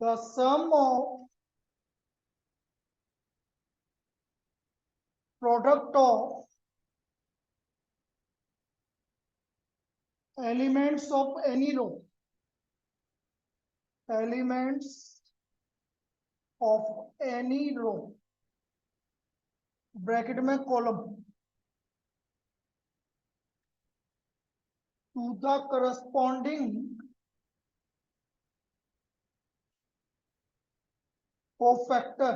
The sum of product of elements of any row, elements of any row, bracket में column, to the corresponding cofactor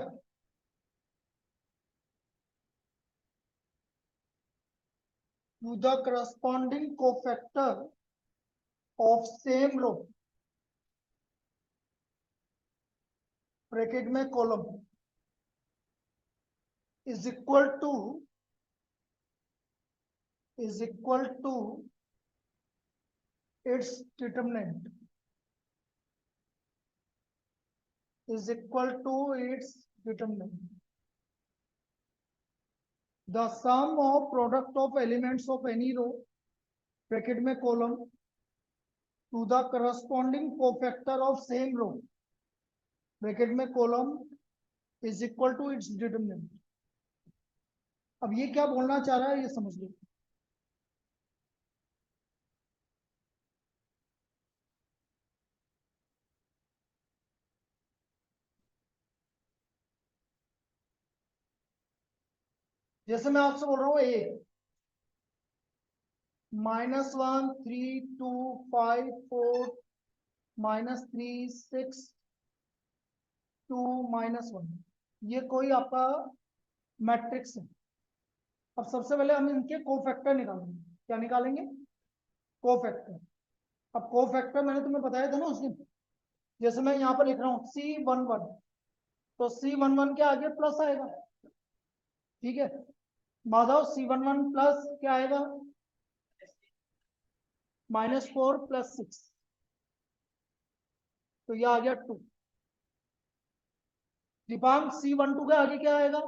to the corresponding cofactor of same row, bracket में column, is equal to its determinant, is equal to its determinant. The sum of product of elements of any row, bracket में column, to the corresponding cofactor of same row, bracket में column, is equal to its determinant. अब ये क्या बोलना चाह रहा है ये समझ लो. जैसे मैं आपसे बोल रहा हूँ ए -1 3 2 5 4 -3 6 2 -1, ये कोई आपका मैट्रिक्स है. अब सबसे पहले हम इनके कोफैक्टर निकालेंगे. क्या निकालेंगे? कोफैक्टर. अब कोफैक्टर मैंने तुम्हें बताया था ना उस दिन. जैसे मैं यहाँ पर लिख रहा हूँ C11, तो C11 के आगे प्लस आएगा. ठीक है माधव, C11 प्लस क्या आएगा? -4 + 6, तो ये आ गया 2. दीपांग, C12 के आगे क्या आएगा?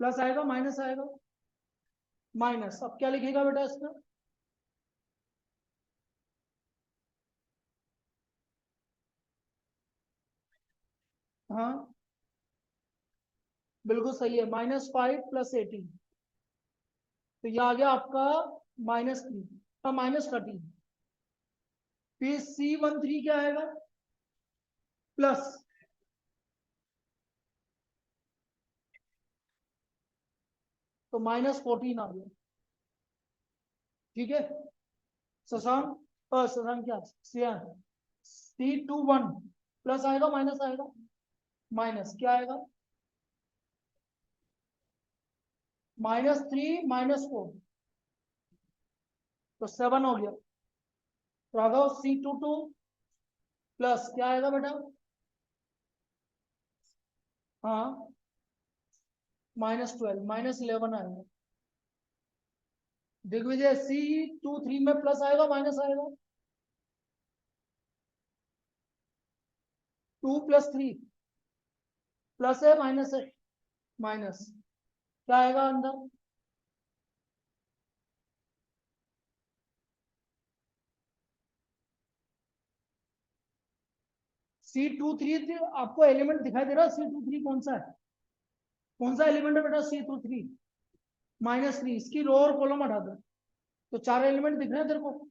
प्लस आएगा माइनस आएगा? माइनस. अब क्या लिखेगा बेटा इसमें? हाँ बिल्कुल सही है, -5 + 18, तो ये आ गया आपका -3 -13. फिर C13 क्या आएगा? प्लस, तो -14 आ गया. ठीक है शशांक, शशांक क्या C21 प्लस आएगा माइनस आएगा? माइनस. क्या आएगा? -3 -4, तो 7 हो गया. राघव, C22 प्लस क्या आएगा बेटा? हाँ -12 -11 आएगा. दिग्विजय, C23 में प्लस आएगा माइनस आएगा? 2 + 3 प्लस है माइनस है? माइनस. क्या आएगा अंदर? C23 आपको एलिमेंट दिखाई दे रहा है? C23 कौन सा है? कौन सा एलिमेंट है बेटा C23? -3. इसकी रो और कॉलम हटा दो, तो 4 एलिमेंट दिख रहे हैं तेरे को.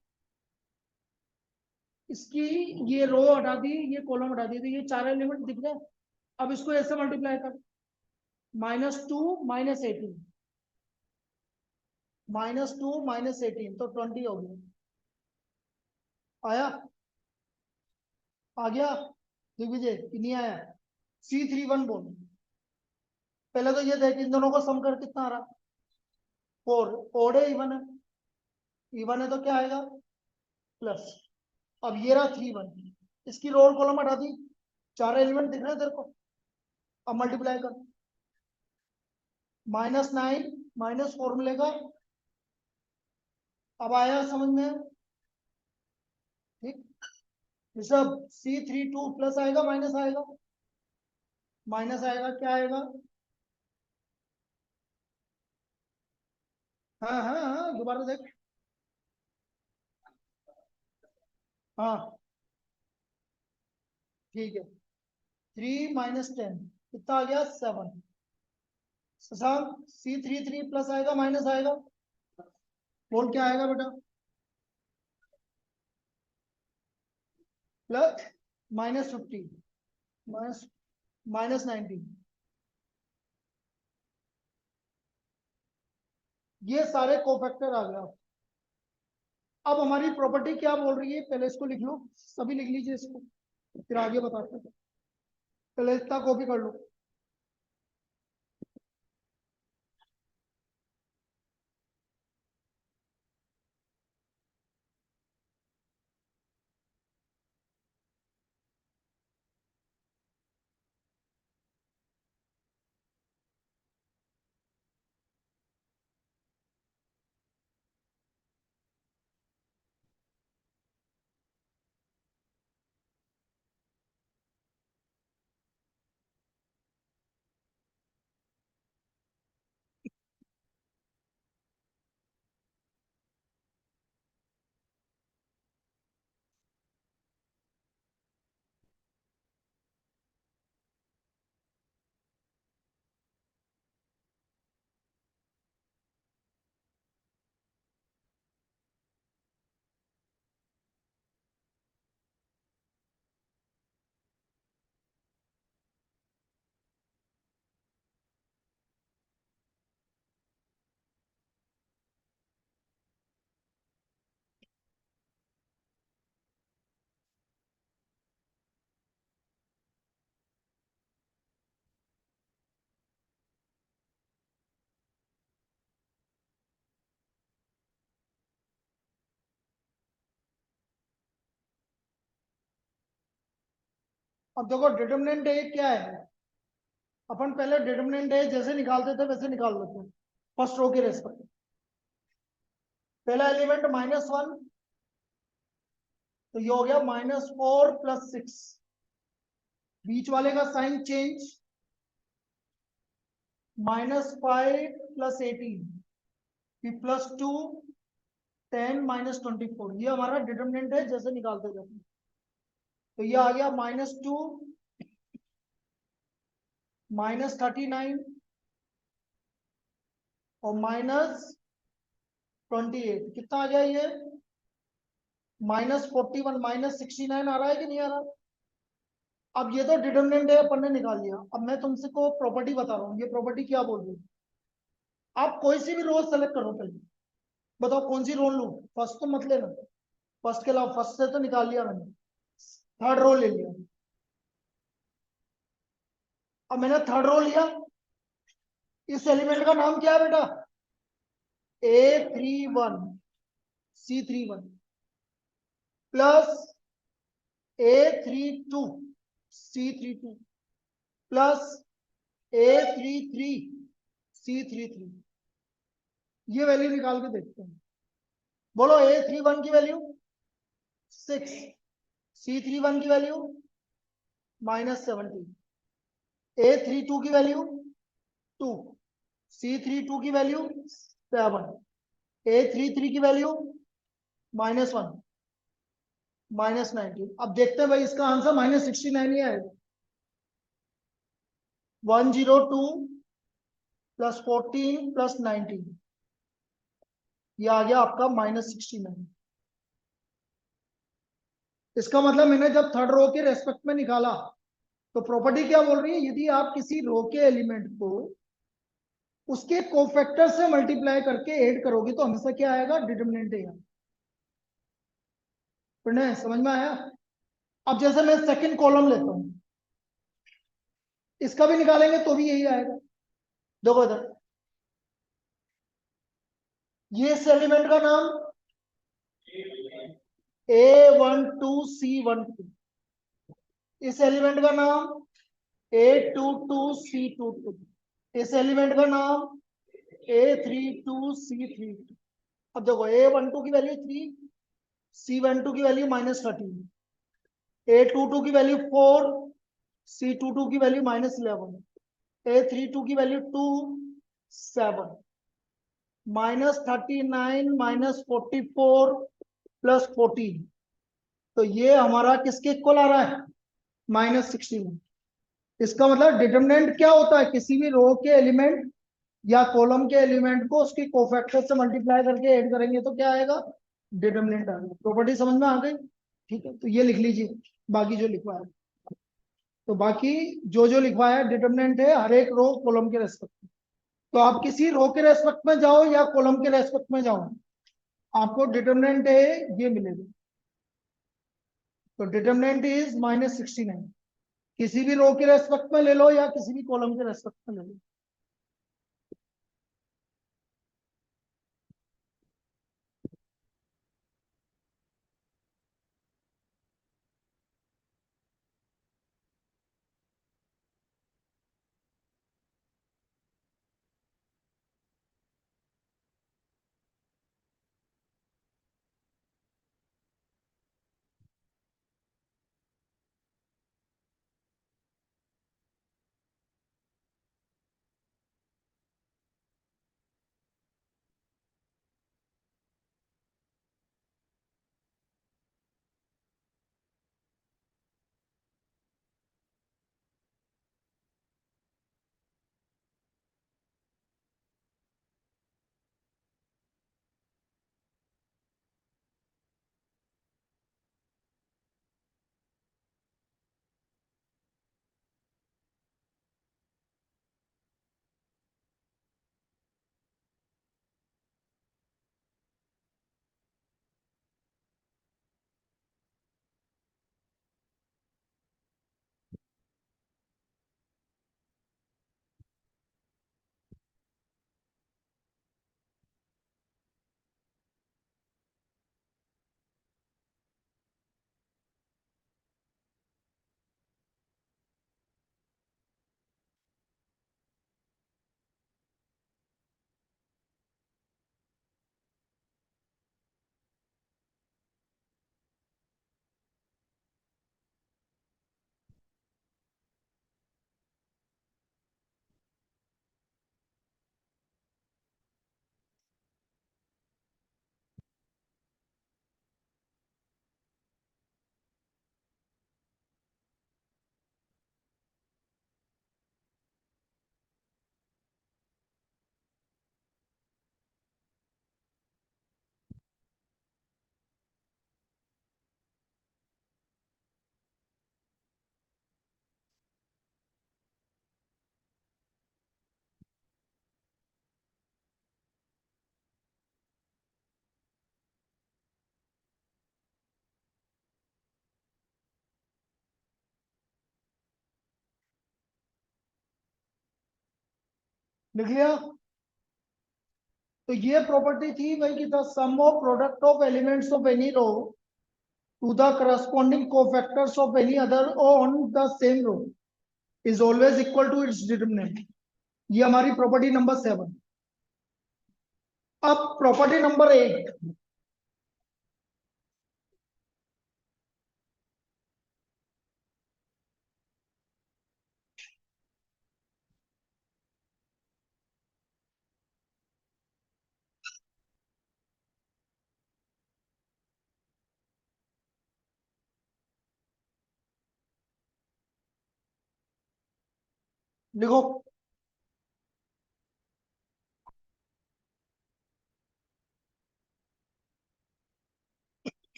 इसकी ये रो हटा दी, ये कॉलम हटा दी, तो ये 4 एलिमेंट दिख रहे हैं. अब इसको ऐसे मल्टीप्लाई कर, -2 -18, -2 -18, तो 20 हो गया. आया? आ गया दिग्विजय कि नहीं आया? C31 बोल. पहले तो ये देख इन दोनों को सम कर कितना आ रहा? 4. ओड है इवन है? इवन है तो क्या आएगा? प्लस. अब ये रहा 31, इसकी रो और कॉलम हटा दी, 4 एलिमेंट दिख रहे हैं तेरे को. अब मल्टीप्लाई कर, -9 -4 मिलेगा. अब आया समझ में? ठीक. ऋषभ, C32 प्लस आएगा माइनस आएगा? माइनस आएगा. क्या आएगा? हाँ हाँ हाँ दोबारा देख. हाँ ठीक है, 3 माइनस 10 कितना आ गया 7। शशांक C33 प्लस आएगा माइनस आएगा, बोल क्या आएगा बेटा? Plus -50 minus -90। ये सारे कोफैक्टर आ गया। अब हमारी प्रॉपर्टी क्या बोल रही है, पहले इसको लिख लो, सभी लिख लीजिए इसको, फिर आगे बताते हैं। पहले इतना कॉपी कर लो। अब देखो डिटर्मिनेंट ए क्या है, अपन पहले डिटर्मिनेंट ए जैसे निकालते थे वैसे निकाल लेते हैं फर्स्ट रो के रेस्पेक्ट। पहला एलिमेंट -1, तो ये हो गया -4 + 6। बीच वाले का साइन चेंज, -5 + 18, फिर +2 10 - 24। ये हमारा डिटर्मिनेंट है जैसे निकालते जाते हैं। तो ये आ गया -2 -39 और -28। कितना आ गया ये? -41 -69 आ रहा है कि नहीं आ रहा? अब ये तो डिटर्मिनेंट है अपन ने निकाल लिया। अब मैं तुमसे को प्रॉपर्टी बता रहा हूँ, ये प्रॉपर्टी क्या बोल रही है। आप कोई सी भी रो सेलेक्ट करो, पहले बताओ कौन सी रो लूं। फर्स्ट तो मत लेना, फर्स्ट के अलावा, फर्स्ट से तो निकाल लिया मैंने, थर्ड रो ले लिया। अब मैंने थर्ड रो लिया, इस एलिमेंट का नाम क्या है बेटा? A31 C31 plus A32 C32 plus A33 C33। ये वैल्यू निकाल के देखते हैं। बोलो A31 की वैल्यू 6, C31 की वैल्यू -70, A32 की वैल्यू 2, C32 की वैल्यू 7, A33 की वैल्यू -1 -19। अब देखते हैं भाई, इसका आंसर -69 ही आएगा। 102 + 14 + 19, ये आ गया आपका -69। इसका मतलब मैंने जब थर्ड रो के रेस्पेक्ट में निकाला, तो प्रॉपर्टी क्या बोल रही है, यदि आप किसी रो के एलिमेंट को उसके कोफैक्टर से मल्टीप्लाई करके ऐड करोगे तो हमेशा क्या आएगा? डिटर्मिनेंट है। प्रणय समझ में आया? अब जैसे मैं सेकंड कॉलम लेता हूं, इसका भी निकालेंगे तो भी यही आएगा। देखो इधर, ये इस एलिमेंट का नाम A12C12, इस एलिमेंट का नाम A22C22, इस एलिमेंट का नाम A32C32। अब देखो A12 की वैल्यू 3, C12 की वैल्यू -13, A22 की वैल्यू 4, C22 की वैल्यू -11, A32 की वैल्यू 2 7, -39 -44 + 14। तो ये हमारा किसके इक्वल आ रहा है? -61। इसका मतलब डिटरमिनेंट क्या होता है, किसी भी रो के एलिमेंट या कॉलम के एलिमेंट को उसकी कोफैक्टर से मल्टीप्लाई करके ऐड करेंगे तो क्या आएगा, डिटरमिनेंट आएगा। प्रॉपर्टी समझ में आ गई? ठीक है, तो ये लिख लीजिए बाकी जो लिखवा है। तो बाकी जो जो लिखवाया है डिटरमिनेंट है हर एक रो कॉलम के रेस्पेक्ट में। तो आप किसी रो के रेस्पेक्ट में जाओ या कॉलम के रेस्पेक्ट में जाओ, आपको डिटरमिनेंट है ये मिलेगा। तो डिटरमिनेंट इज -69, किसी भी रो के रेस्पेक्ट में ले लो या किसी भी कॉलम के रेस्पेक्ट में ले लो। लिख लिया? तो ये प्रॉपर्टी थी भाई कि the sum of product of elements of any row to the corresponding cofactors of any other on the same row is always equal to its determinant. ये हमारी प्रॉपर्टी नंबर 7। अब प्रॉपर्टी नंबर 8, लिखो।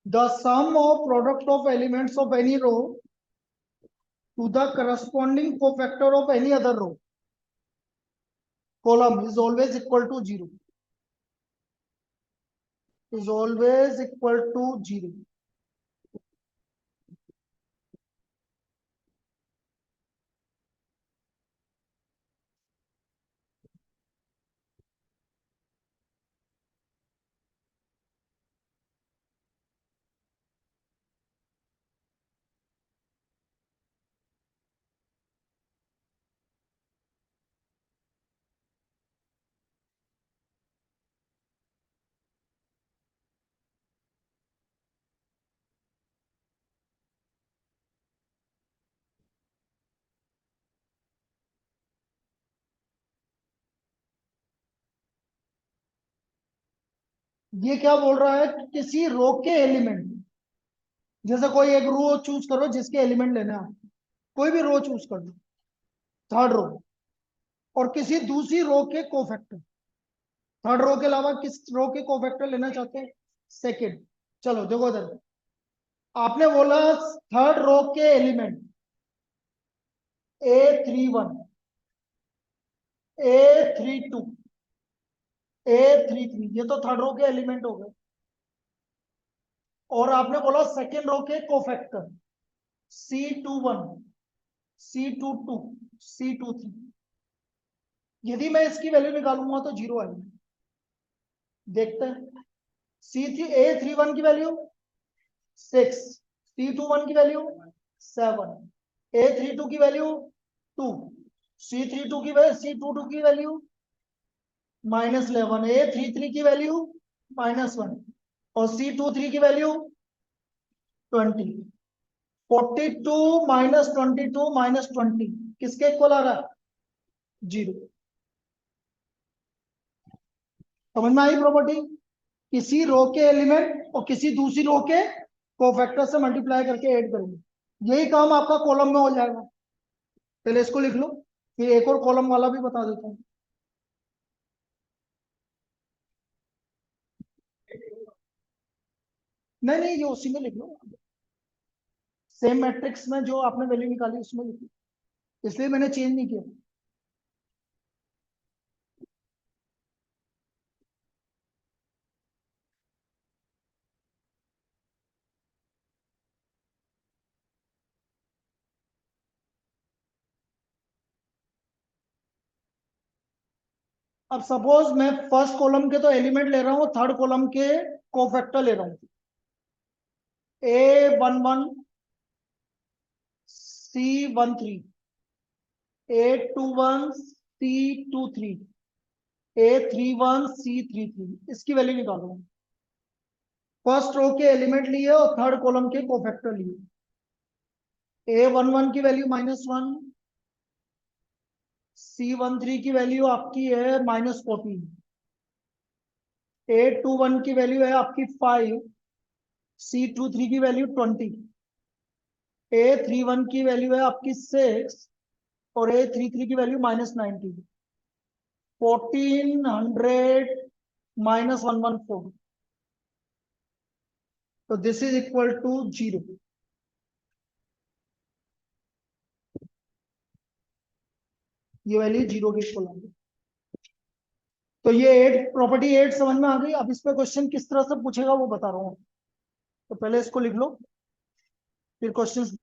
The sum of product of elements of any row to the corresponding cofactor of any other row column is always equal to 0, is always equal to 0। ये क्या बोल रहा है कि किसी रो के एलिमेंट, जैसे कोई एक रो चूज करो जिसके एलिमेंट लेना है, कोई भी रो चूज कर लो, थर्ड रो, और किसी दूसरी रो के कोफैक्टर, थर्ड रो के अलावा किस रो के कोफैक्टर लेना चाहते हैं, सेकेंड। चलो देखो इधर, आपने बोला थर्ड रो के एलिमेंट A31, A32, A33, ये तो थर्ड रो के एलिमेंट हो गए। और आपने बोला सेकेंड रो के कोफैक्टर C21, C22, C23। यदि मैं इसकी वैल्यू निकालूंगा तो जीरो आएगी। देखते हैं। A31 की वैल्यू 6, C21 की वैल्यू 7, A32 की वैल्यू 2, C22 की वैल्यू -11, A33 की वैल्यू -1, और C23 की वैल्यू 20। 42 -22 -20 किसके इक्वल आ रहा है, जीरो। समझ में आई प्रॉपर्टी? किसी रो के एलिमेंट और किसी दूसरी रो के कोफैक्टर से मल्टीप्लाई करके ऐड करेंगे, यही काम आपका कॉलम में हो जाएगा। पहले इसको लिख लो, फिर एक और कॉलम वाला भी बता देता हूँ। नहीं नहीं, ये उसी में लिख लो, सेम मैट्रिक्स में जो आपने वैल्यू निकाली उसमें लिख लो, इसलिए मैंने चेंज नहीं किया। अब सपोज मैं फर्स्ट कॉलम के तो एलिमेंट ले रहा हूँ, थर्ड कॉलम के कोफैक्टर ले रहा हूँ। A11 C13, A21 C23, A31 C33, इसकी वैल्यू निकालो। फर्स्ट रो के एलिमेंट लिए और थर्ड कॉलम के कोफैक्टर लिए। A11 की वैल्यू -1, C13 की वैल्यू आपकी है -14, A21 की वैल्यू है आपकी 5, C23 की वैल्यू 20, A31 की वैल्यू है आपकी 6, और A33 की वैल्यू -90। 1400 -114, तो this is equal to zero. ये वैल्यू जीरो के इक्वल आ गई। तो ये एट प्रॉपर्टी 8 समझ में आ गई। अब इस पे क्वेश्चन किस तरह से पूछेगा वो बता रहा हूँ। तो पहले इसको लिख लो, फिर क्वेश्चन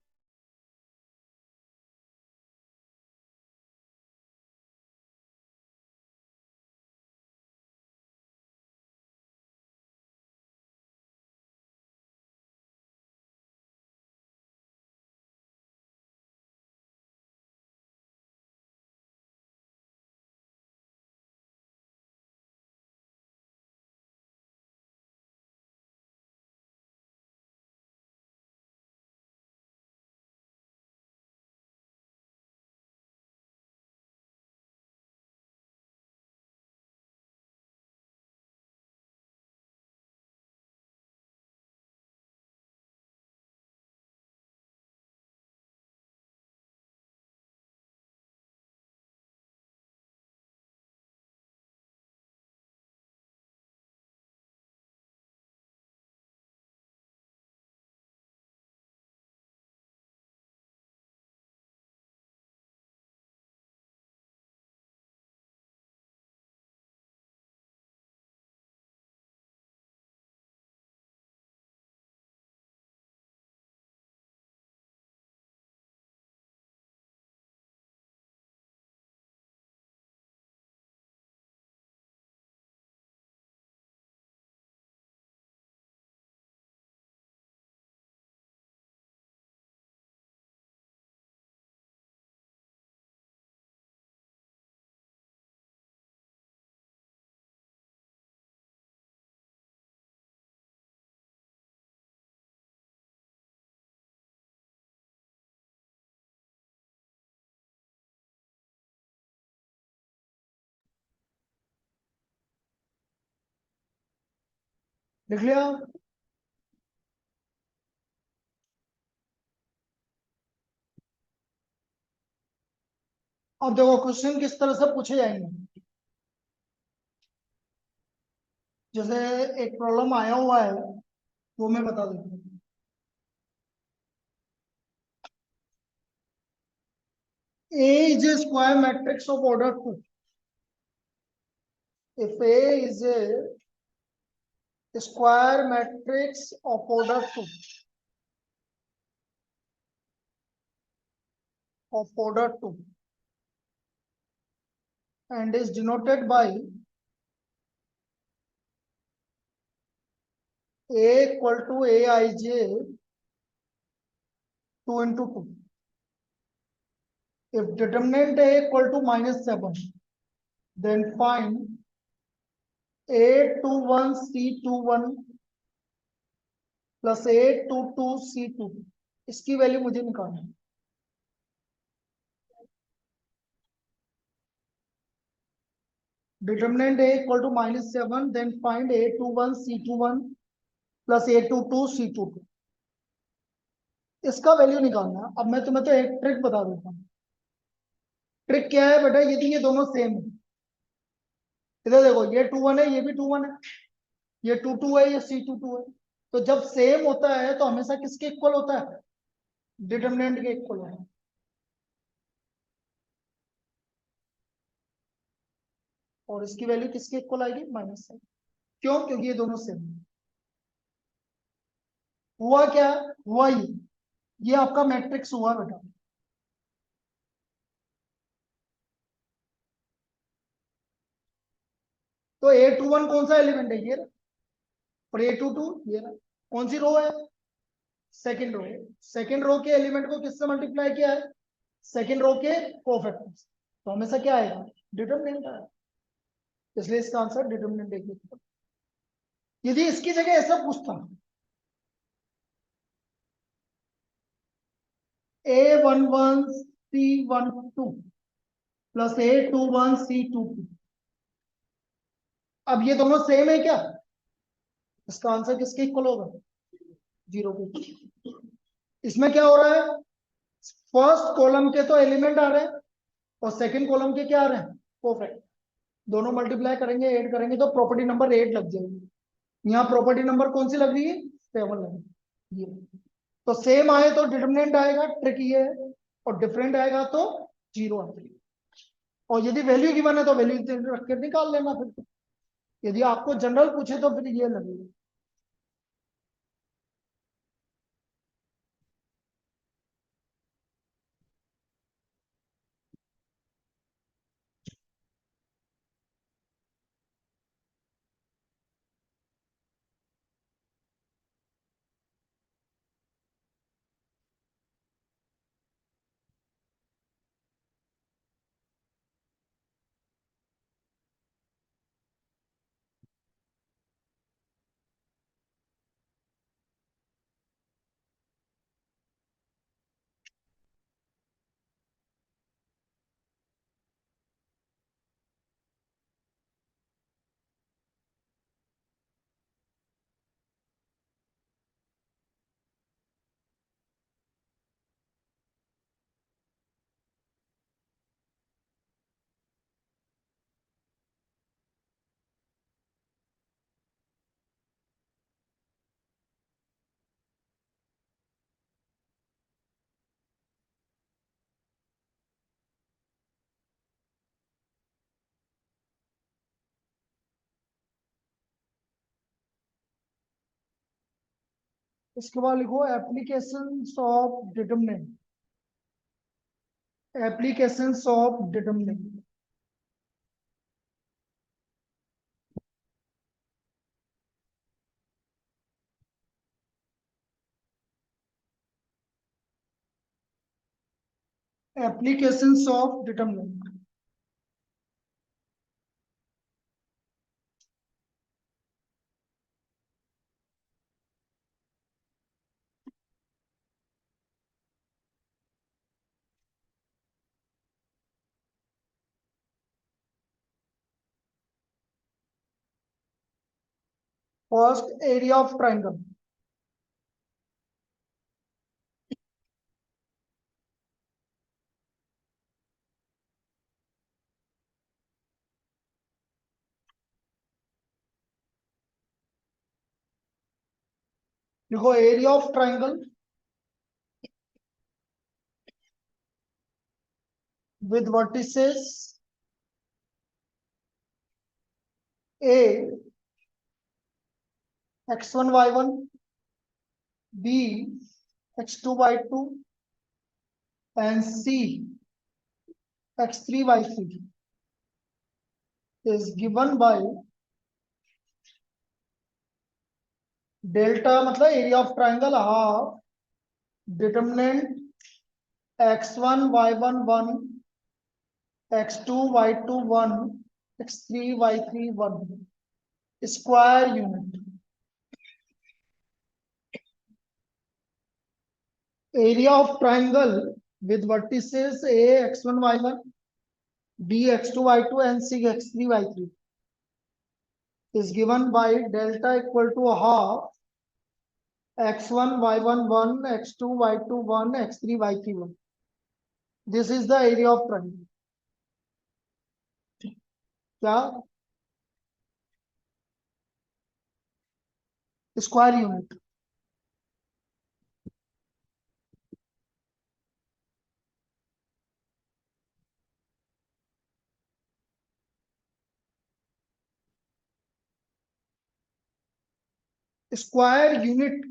लिख लिया। अब देखो क्वेश्चन किस तरह से पूछे जाएंगे। जैसे एक प्रॉब्लम आया हुआ है वो मैं बता देता हूँ। A is a square matrix of order 2. If A is a square matrix of order 2, and is denoted by A equal to Aij 2 into 2. If determinant A equal to -7, then find A21 C21 plus A22 C22. इसकी value मुझे निकालनी है। Determinant A equal to -7, then find A21 C21 plus A22 C22. इसका value निकालना है। अब मैं तुम्हें तो एक ट्रिक बता देता हूँ। ट्रिक क्या है बेटा, यदि ये दोनों सेम है, इधर देखो ये 2 1 है, ये भी 2 1 है, ये 2 2 है, ये C 2 2 है। तो जब सेम होता है तो हमेशा किसके इक्वल होता है? डिटरमिनेंट के इक्वल होता है। और इसकी वैल्यू किसके इक्वल आएगी? -7। क्यों? क्योंकि ये दोनों सेम है। हुआ क्या? हुआ ये आपका मैट्रिक्स हुआ बेटा। तो A21 कौन सा एलिमेंट है? ये रहा। और A22 ये रहा। कौन सी रो है? Second row. सेकंड रो के एलिमेंट को किससे मल्टीप्लाई किया है? सेकंड रो के कोफैक्टर। तो हमेशा क्या आएगा? डिटरमिनेंट आएगा। इसलिए इसका आंसर डिटरमिनेंट है। यदि इसकी जगह ऐसा पूछता, A11 C12 plus A21 C22, अब ये दोनों सेम है क्या? इसका आंसर किसके इक्वल होगा? 0 के। इसमें क्या हो रहा है? फर्स्ट कॉलम के तो एलिमेंट आ रहे हैं और सेकंड कॉलम के क्या आ रहे हैं? परफेक्ट। दोनों मल्टीप्लाई करेंगे, ऐड करेंगे तो प्रॉपर्टी नंबर 8 लग जाएगी। यहाँ प्रॉपर्टी नंबर कौन सी लग रही है? 7 लग रही है। तो सेम आए तो डिटरमिनेंट आएगा, ट्रिक ये है। और डिफरेंट आएगा तो 0 आएगा। और यदि वैल्यू गिवन है तो वैल्यू रख के निकाल लेना फिर। यदि आपको जनरल पूछे तो फिर ये लगेगा। इसके बाद लिखो applications of determinant. Applications of determinant. Applications of determinant. First area of triangle, देखो area of triangle with vertices A x1 y1, B x2 y2, and C x3 y3 is given by delta मतलब area of triangle half determinant x1 y1 1, x2 y2 1, x3 y3 1 square unit. Area of triangle with vertices A x1 y1, B x2 y2, and C x3 y3 is given by delta equal to half x1 y1 1, x2 y2 1, x3 y3 1. This is the area of triangle. क्या? Square unit. Square unit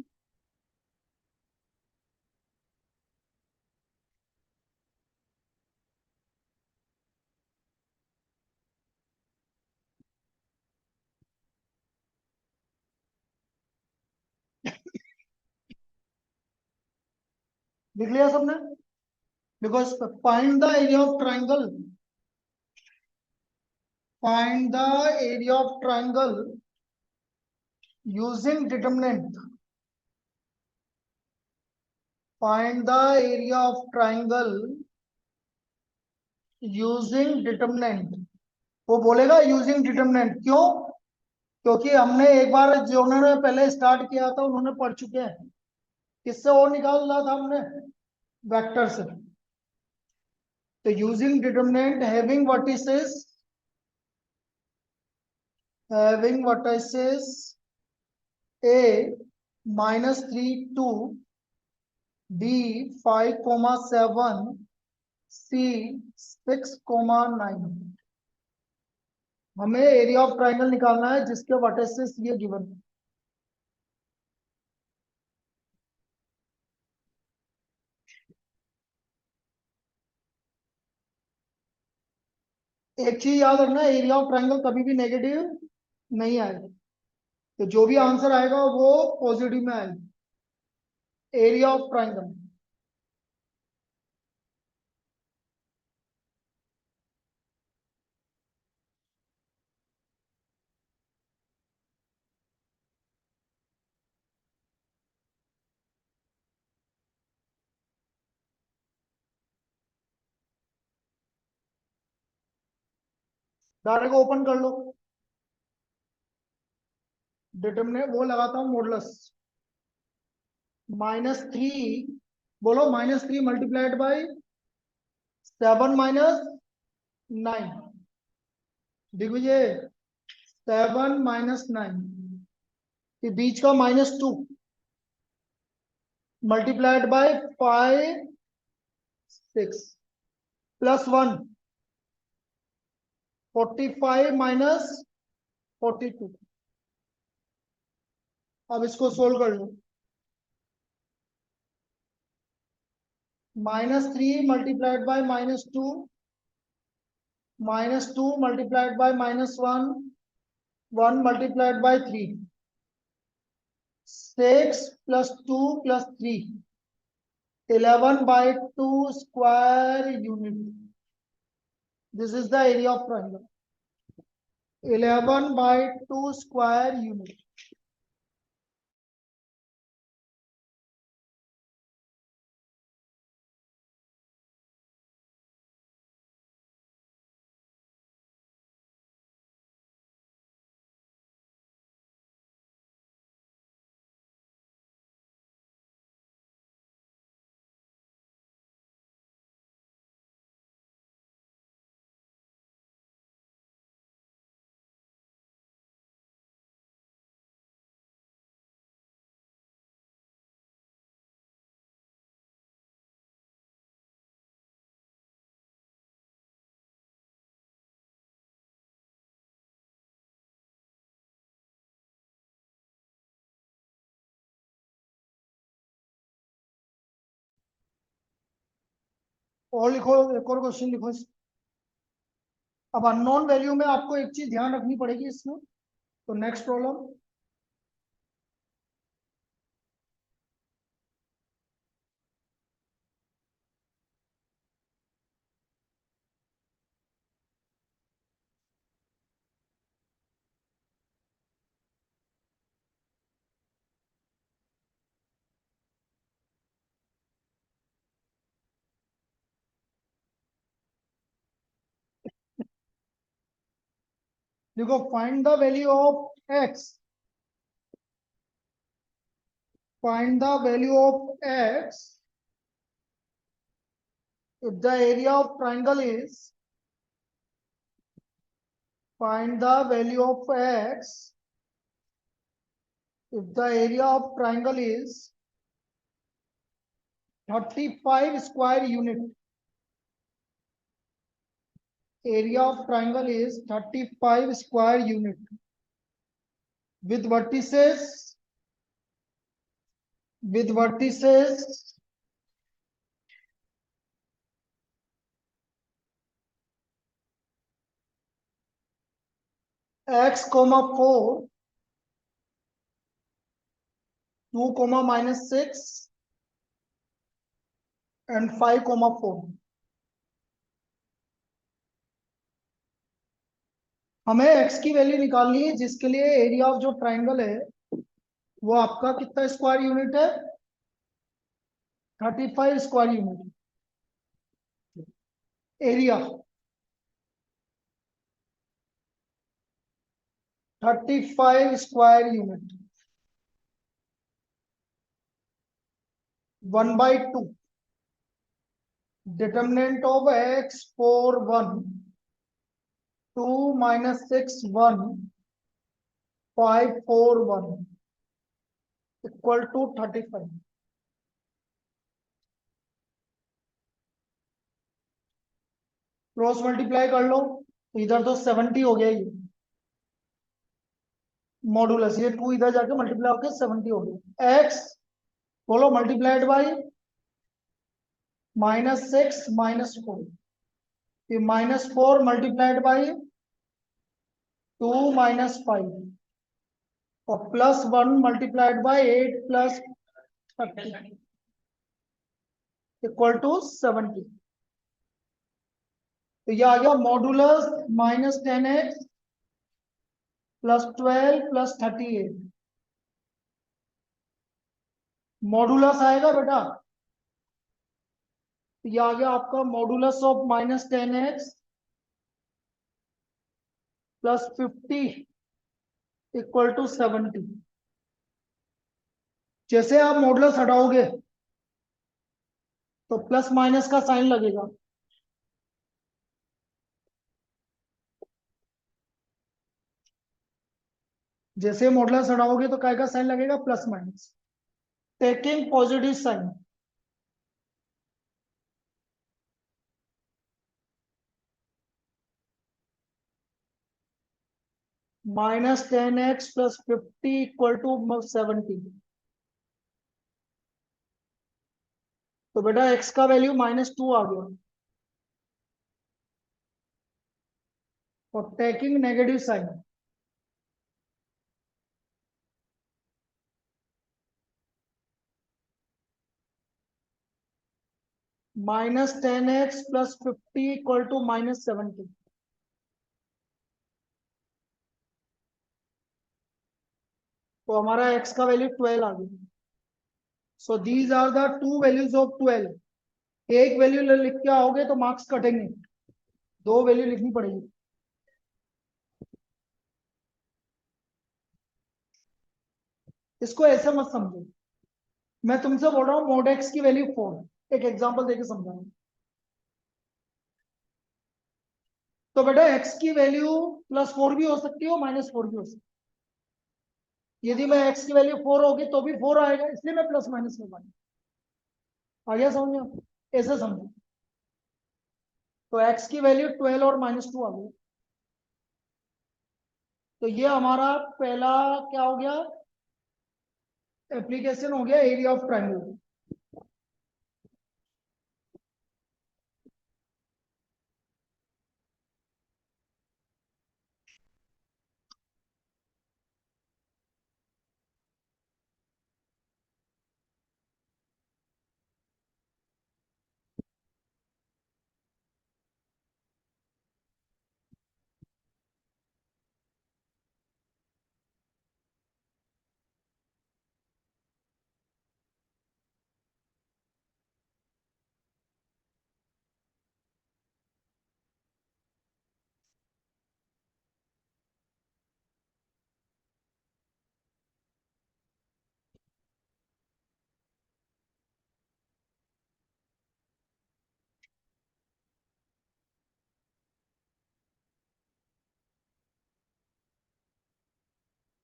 लिख लिया सबने? Because find the area of triangle, find the area of triangle using determinant, find the area of triangle using determinant। वो बोलेगा using determinant, क्यों? क्योंकि हमने एक बार जो उन्होंने पहले स्टार्ट किया था उन्होंने पढ़ चुके हैं। किससे और निकालना था हमने? वेक्टर से। तो using determinant having vertices A -3 2, B 5, 7, C 6, 9। हमें एरिया ऑफ ट्राइंगल निकालना है जिसके वर्टिसेस ये गिवन है। एक चीज याद रखना, एरिया ऑफ ट्राइंगल कभी भी नेगेटिव नहीं आएगा, तो जो भी आंसर आएगा वो पॉजिटिव में आएगा। Area of triangle direct open कर लो, डिटरमिनेंट वो लगाता हूँ मॉडुलस -3, बोलो -3 मल्टीप्लाइड बाई 7 - 9, दिग्विजय 7 - 9, ये बीच का -2 मल्टीप्लाइड बाय 5 6 +1 45 - 42। अब इसको सोल्व कर लो। -3 multiplied by -2, -2 multiplied by -1, 1 multiplied by 3, 6 + 2 + 3, 11/2 square unit। This is the area of triangle, 11/2 square unit। और लिखो, एक और क्वेश्चन लिखो। अब अननोन वैल्यू में आपको एक चीज ध्यान रखनी पड़ेगी इसमें। तो नेक्स्ट प्रॉब्लम, देखो, find the value of x, find the value of x if the area of triangle is, find the value of x if the area of triangle is 35 square unit. Area of triangle is 35 square unit with vertices, with vertices x comma 4, 2 comma minus 6 and 5 comma 4. हमें x की value निकालनी है जिसके लिए area of जो triangle है वो आपका कितना स्क्वायर यूनिट है, 35 square unit area, 35 square unit 1/2 determinant of x 4 1 2 minus 6 1 5 4 1 equal to 35। Cross multiply कर लो तो इधर तो 70 हो गया, ये मॉडुलस, ये 2 इधर जाके मल्टीप्लाई होकर 70 हो गया। x बोलो मल्टीप्लाइड बाई -6 -4, ये -4 मल्टीप्लाइड बाई 2 -5 और +1 मल्टीप्लाइड बाई 8 + 30 इक्वल टू 70। तो ये आ गया मॉडुलस -10x +12 +38, मॉडुलस आएगा बेटा। ये आ गया आपका modulus of -10x +50 equal to 70। जैसे आप मॉडुलस हटाओगे तो प्लस माइनस का साइन लगेगा, जैसे मॉडुलस हटाओगे तो क्या का साइन लगेगा, plus minus, taking positive sign. -10x +50 equal to 70। तो बेटा x का वैल्यू -2 आ गया और taking negative sign, -10x +50 equal to -70। तो हमारा x का वैल्यू 12 आ गया। So these are the two values of 12। एक वैल्यू लिख के आओगे तो मार्क्स कटेंगे, दो वैल्यू लिखनी पड़ेगी। इसको ऐसे मत समझो, मैं तुमसे बोल रहा हूँ मोड एक्स की वैल्यू 4, एक एग्जांपल देके समझाऊंगा। तो बेटा x की वैल्यू +4 भी हो सकती है और -4 भी हो सकती है। यदि मैं x की वैल्यू 4 होगी तो भी 4 आएगा, इसलिए मैं प्लस माइनस में बना। आ गया समझ में? ऐसे समझो। तो x की वैल्यू 12 और -2 आ गई। तो ये हमारा पहला क्या हो गया, एप्लीकेशन हो गया area of triangle.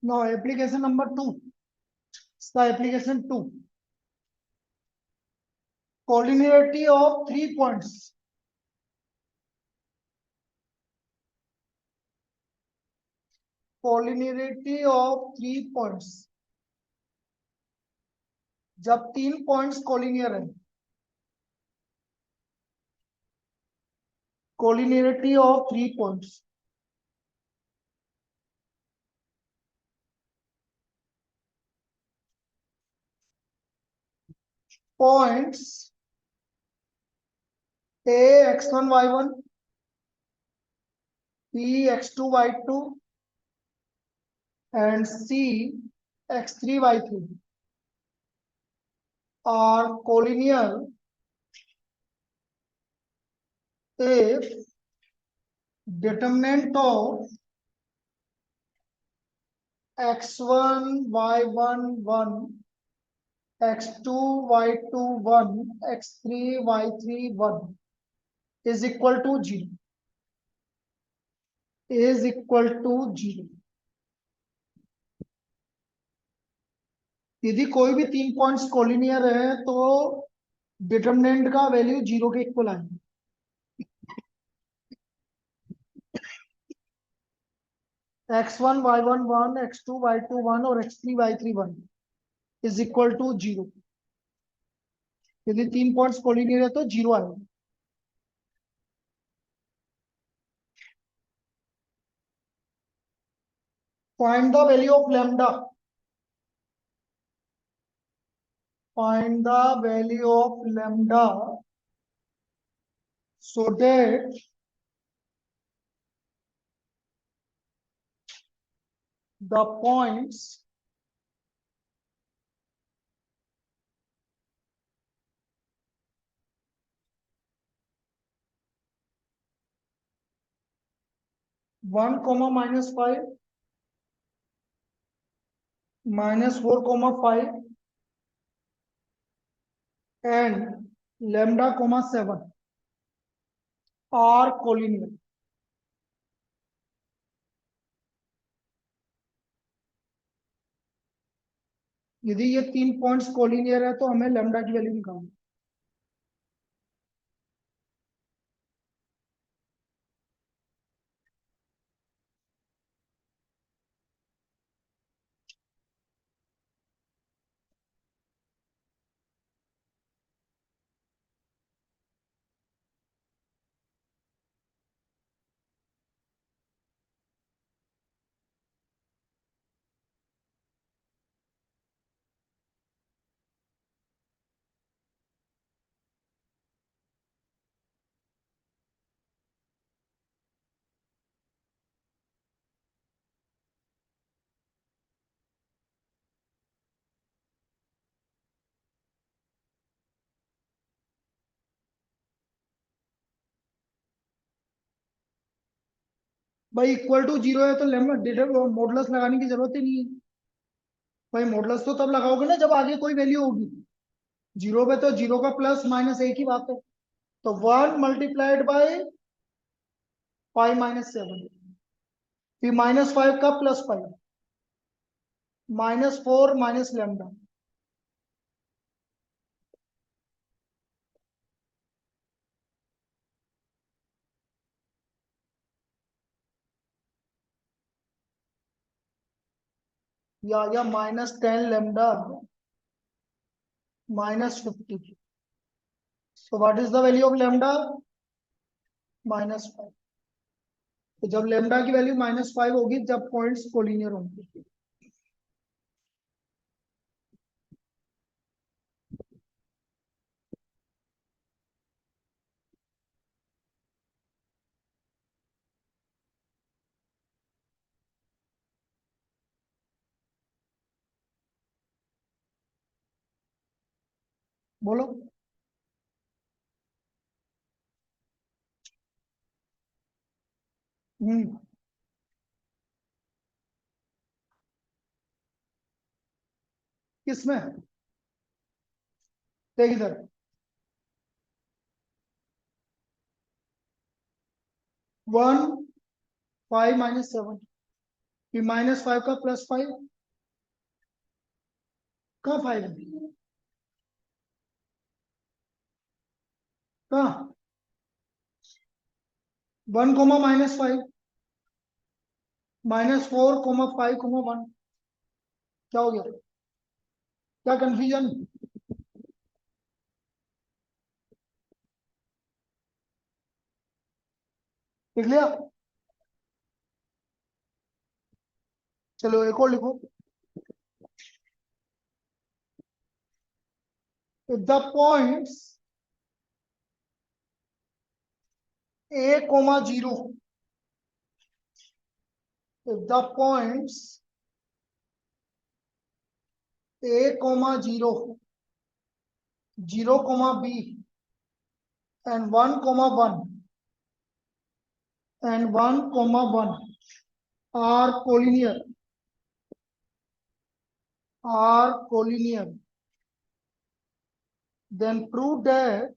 Now application number 2. The application 2. Collinearity of 3 points. Collinearity of 3 points. जब 3 पॉइंट्स कोलिनियर है. Collinearity of 3 points. Points A x1 y1, B x2 y2, and C x3 y3 are collinear if determinant of x1 y1 1, x2 y2 1, x3 y3 1 is equal to 0. Is equal to 0. यदि कोई भी 3 points collinear है तो determinant का value 0 के equal आएगा. x1 y1 1, x2 y2 1 और x3 y3 1 is equal to 0. यदि 3 पॉइंट्स कोलिनियर है तो 0 आएगा. Find the value of lambda. Find the value of lambda so that the points (1, -5, -4, 5 and lambda, 7 are collinear. यदि ये 3 points collinear है तो हमें लैम्डा की वैल्यू निकालनी. भाई इक्वल टू 0 है तो लैम्डा मॉडुलस लगाने की जरूरत ही नहीं है. भाई मॉडुलस तो तब लगाओगे ना जब आगे कोई वैल्यू होगी. 0 पे तो 0 का प्लस माइनस एक ही बात है. तो 1 मल्टीप्लाइड बाय 5 -7, फिर -5 का +5, -4 माइनस लैम्डा. या -10 lambda -50. So what is the value of lambda? -5. तो जब लैम्डा की वैल्यू -5 होगी जब पॉइंट्स कोलिनियर होंगे. बोलो. हम्म. किसमें? देख इधर. 1 5 -7 फिर -5 का +5 कहाँ 5 है कहाँ 1 कोमा -5 -4 कोमा 5 कोमा 1 क्या हो गया क्या कंफ्यूजन लिख लिया चलो एक और लिखो if the points a comma 0 if the points a comma 0 0 comma b and 1 comma 1 and 1 comma 1 are collinear then prove that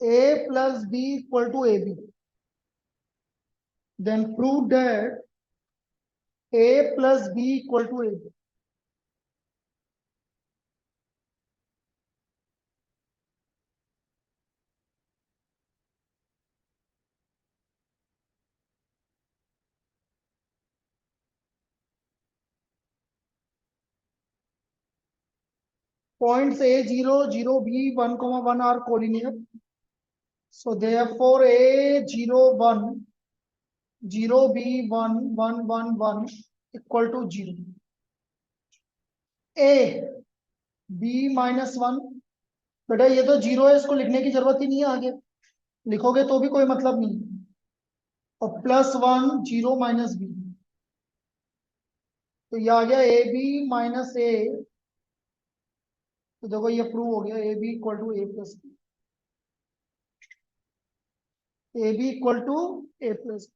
a plus b equal to ab then prove that a plus b equal to ab points a 0 0 b 1 comma 1 are collinear so therefore a 0 1 0 b 1 1 1 1 equal to 0 a b -1 बेटा ये तो 0 है इसको लिखने की जरूरत ही नहीं है आगे लिखोगे तो भी कोई मतलब नहीं और +1 0 -b तो ये आ गया ए बी -a तो देखो ये प्रूव हो गया A B equal to a plus B A B equal to a plus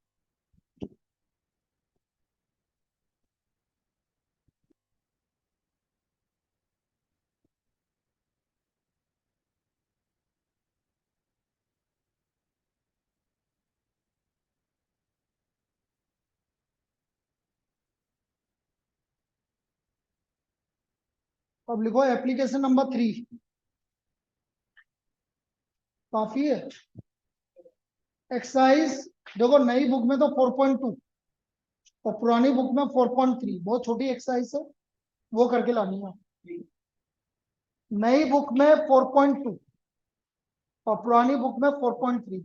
अब लिखो एप्लीकेशन नंबर 3 काफी है एक्सरसाइज देखो नई बुक में तो 4.2 और पुरानी बुक में 4.3 बहुत छोटी एक्सरसाइज है वो करके लानी है नई बुक में 4.2 और पुरानी बुक में 4.3